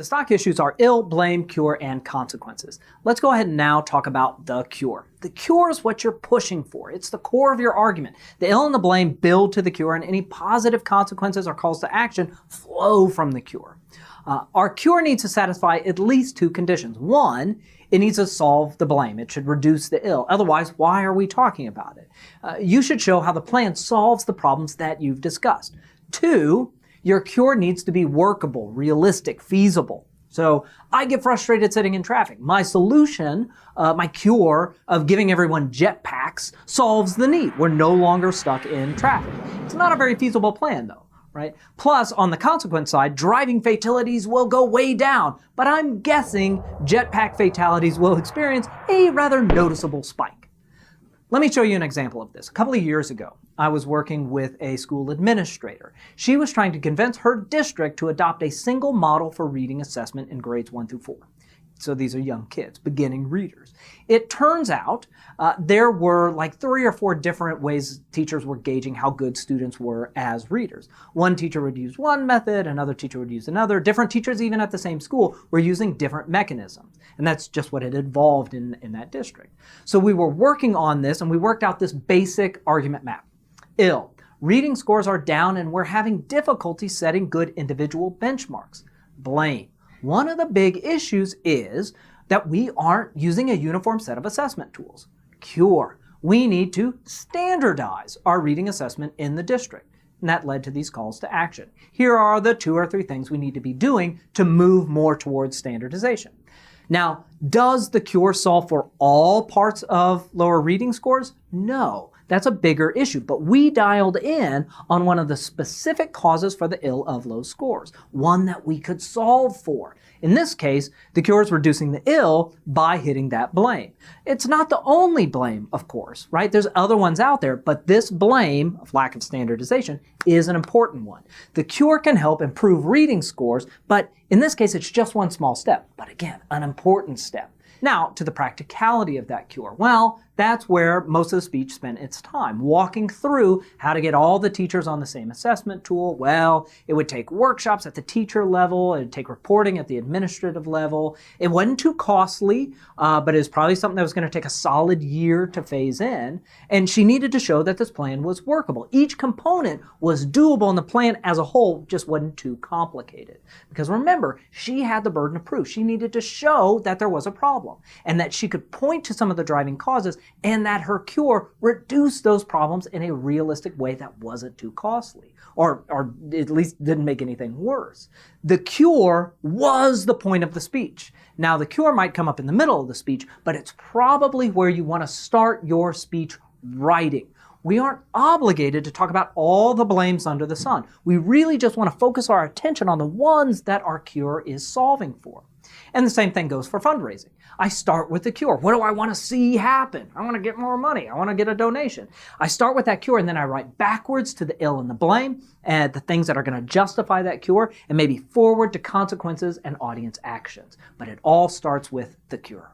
The stock issues are ill, blame, cure, and consequences. Let's go ahead and now talk about the cure. The cure is what you're pushing for. It's the core of your argument. The ill and the blame build to the cure, and any positive consequences or calls to action flow from the cure. Our cure needs to satisfy at least two conditions. One, it needs to solve the blame. It should reduce the ill. Otherwise, why are we talking about it? You should show how the plan solves the problems that you've discussed. Two, your cure needs to be workable, realistic, feasible. So I get frustrated sitting in traffic. My solution, my cure of giving everyone jetpacks solves the need. We're no longer stuck in traffic. It's not a very feasible plan though, right? Plus, on the consequence side, driving fatalities will go way down, but I'm guessing jetpack fatalities will experience a rather noticeable spike. Let me show you an example of this. A couple of years ago, I was working with a school administrator. She was trying to convince her district to adopt a single model for reading assessment in grades 1 through 4. So these are young kids, beginning readers. It turns out there were like 3 or 4 different ways teachers were gauging how good students were as readers. One teacher would use one method, another teacher would use another. Different teachers, even at the same school, were using different mechanisms. And that's just what had evolved in that district. So we were working on this, and we worked out this basic argument map. Ill. Reading scores are down, and we're having difficulty setting good individual benchmarks. Blame. One of the big issues is that we aren't using a uniform set of assessment tools. Cure. We need to standardize our reading assessment in the district. And that led to these calls to action. Here are the 2 or 3 things we need to be doing to move more towards standardization. Now, does the cure solve for all parts of lower reading scores? No. That's a bigger issue, but we dialed in on one of the specific causes for the ill of low scores, one that we could solve for. In this case, the cure is reducing the ill by hitting that blame. It's not the only blame, of course, right? There's other ones out there, but this blame, of lack of standardization, is an important one. The cure can help improve reading scores, but in this case, it's just one small step, but again, an important step. Now, to the practicality of that cure. Well, that's where most of the speech spent its time, walking through how to get all the teachers on the same assessment tool. Well, it would take workshops at the teacher level, it would take reporting at the administrative level. It wasn't too costly, but it was probably something that was going to take a solid year to phase in. And she needed to show that this plan was workable. Each component was doable, and the plan as a whole just wasn't too complicated. Because remember, she had the burden of proof. She needed to show that there was a problem, and that she could point to some of the driving causes, and that her cure reduced those problems in a realistic way that wasn't too costly, or at least didn't make anything worse. The cure was the point of the speech. Now, the cure might come up in the middle of the speech, but it's probably where you want to start your speech writing. We aren't obligated to talk about all the blames under the sun. We really just want to focus our attention on the ones that our cure is solving for. And the same thing goes for fundraising. I start with the cure. What do I want to see happen? I want to get more money. I want to get a donation. I start with that cure, and then I write backwards to the ill and the blame, and the things that are going to justify that cure, and maybe forward to consequences and audience actions. But it all starts with the cure.